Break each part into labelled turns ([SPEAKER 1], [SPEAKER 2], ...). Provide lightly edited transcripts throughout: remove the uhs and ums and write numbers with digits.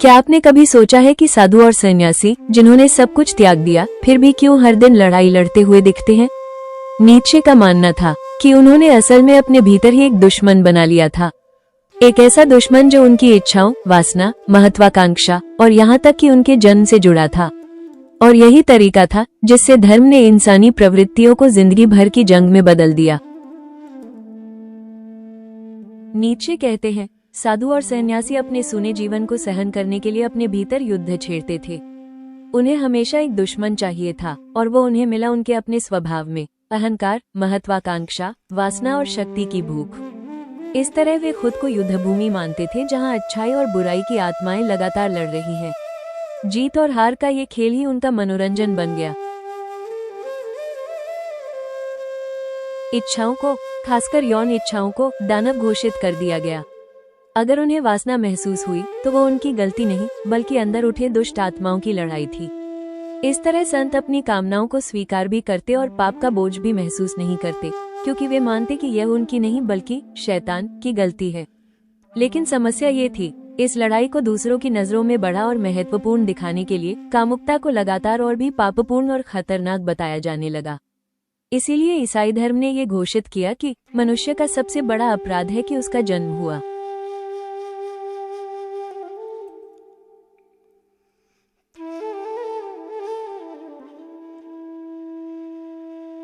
[SPEAKER 1] क्या आपने कभी सोचा है कि साधु और सन्यासी जिन्होंने सब कुछ त्याग दिया फिर भी क्यों हर दिन लड़ाई लड़ते हुए दिखते हैं? नीत्शे का मानना था कि उन्होंने असल में अपने भीतर ही एक दुश्मन बना लिया था। एक ऐसा दुश्मन जो उनकी इच्छाओं, वासना, महत्वाकांक्षा और यहाँ तक कि उनके जन्म से जुड़ा था। और यही तरीका था जिससे धर्म ने इंसानी प्रवृत्तियों को जिंदगी भर की जंग में बदल दिया। नीत्शे कहते हैं, साधु और सन्यासी अपने सूने जीवन को सहन करने के लिए अपने भीतर युद्ध छेड़ते थे। उन्हें हमेशा एक दुश्मन चाहिए था और वो उन्हें मिला उनके अपने स्वभाव में, अहंकार, महत्वाकांक्षा, वासना और शक्ति की भूख। इस तरह वे खुद को युद्धभूमि मानते थे जहां अच्छाई और बुराई की आत्माएं लगातार लड़ रही हैं। जीत और हार का ये खेल ही उनका मनोरंजन बन गया। इच्छाओं को, खासकर यौन इच्छाओं को दानव घोषित कर दिया गया। अगर उन्हें वासना महसूस हुई तो वो उनकी गलती नहीं बल्कि अंदर उठे दुष्ट आत्माओं की लड़ाई थी। इस तरह संत अपनी कामनाओं को स्वीकार भी करते और पाप का बोझ भी महसूस नहीं करते, क्योंकि वे मानते कि यह उनकी नहीं बल्कि शैतान की गलती है। लेकिन समस्या ये थी, इस लड़ाई को दूसरों की नजरों में बड़ा और महत्वपूर्ण दिखाने के लिए कामुकता को लगातार और भी पापपूर्ण और खतरनाक बताया जाने लगा। इसीलिए ईसाई धर्म ने ये घोषित किया कि मनुष्य का सबसे बड़ा अपराध है कि उसका जन्म हुआ।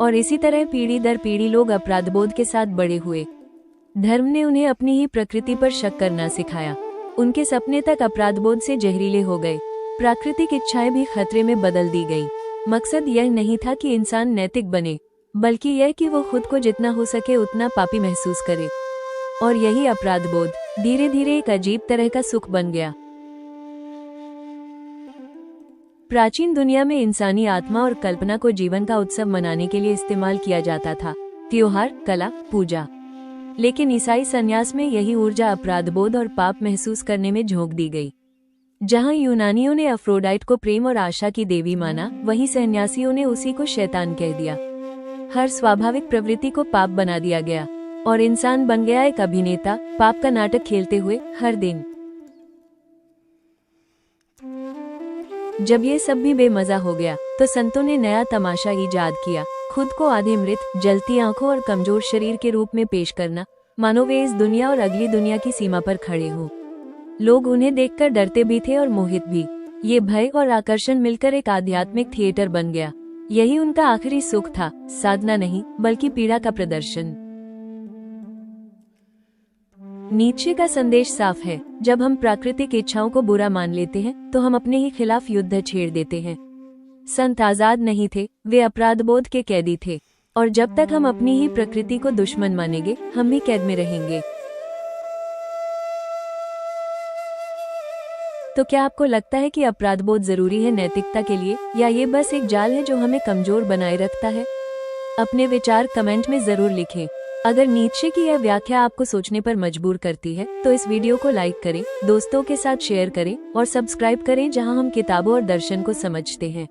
[SPEAKER 1] और इसी तरह पीढ़ी दर पीढ़ी लोग अपराधबोध के साथ बड़े हुए। धर्म ने उन्हें अपनी ही प्रकृति पर शक करना सिखाया। उनके सपने तक अपराधबोध से जहरीले हो गए। प्राकृतिक इच्छाएं भी खतरे में बदल दी गई। मकसद यह नहीं था कि इंसान नैतिक बने, बल्कि यह कि वो खुद को जितना हो सके उतना पापी महसूस करे। और यही अपराधबोध धीरे धीरे एक अजीब तरह का सुख बन गया। प्राचीन दुनिया में इंसानी आत्मा और कल्पना को जीवन का उत्सव मनाने के लिए इस्तेमाल किया जाता था, त्योहार, कला, पूजा। लेकिन ईसाई सन्यास में यही ऊर्जा अपराधबोध और पाप महसूस करने में झोंक दी गई। जहां यूनानियों ने अफ्रोडाइट को प्रेम और आशा की देवी माना, वहीं सन्यासियों ने उसी को शैतान कह दिया। हर स्वाभाविक प्रवृत्ति को पाप बना दिया गया और इंसान बन गया एक अभिनेता, पाप का नाटक खेलते हुए हर दिन। जब ये सब भी बेमजा हो गया तो संतों ने नया तमाशा इजाद किया, खुद को आधे मृत, जलती आंखों और कमजोर शरीर के रूप में पेश करना, मानो वे इस दुनिया और अगली दुनिया की सीमा पर खड़े हों। लोग उन्हें देखकर डरते भी थे और मोहित भी। ये भय और आकर्षण मिलकर एक आध्यात्मिक थिएटर बन गया। यही उनका आखिरी सुख था, साधना नहीं बल्कि पीड़ा का प्रदर्शन। नीत्शे का संदेश साफ है, जब हम प्राकृतिक इच्छाओं को बुरा मान लेते हैं तो हम अपने ही खिलाफ युद्ध छेड़ देते हैं। संत आजाद नहीं थे, वे अपराधबोध के कैदी थे। और जब तक हम अपनी ही प्रकृति को दुश्मन मानेंगे, हम भी कैद में रहेंगे। तो क्या आपको लगता है कि अपराधबोध जरूरी है नैतिकता के लिए, या ये बस एक जाल है जो हमें कमजोर बनाए रखता है? अपने विचार कमेंट में जरूर लिखें। अगर नीत्शे की यह व्याख्या आपको सोचने पर मजबूर करती है तो इस वीडियो को लाइक करें, दोस्तों के साथ शेयर करें और सब्सक्राइब करें, जहां हम किताबों और दर्शन को समझते हैं।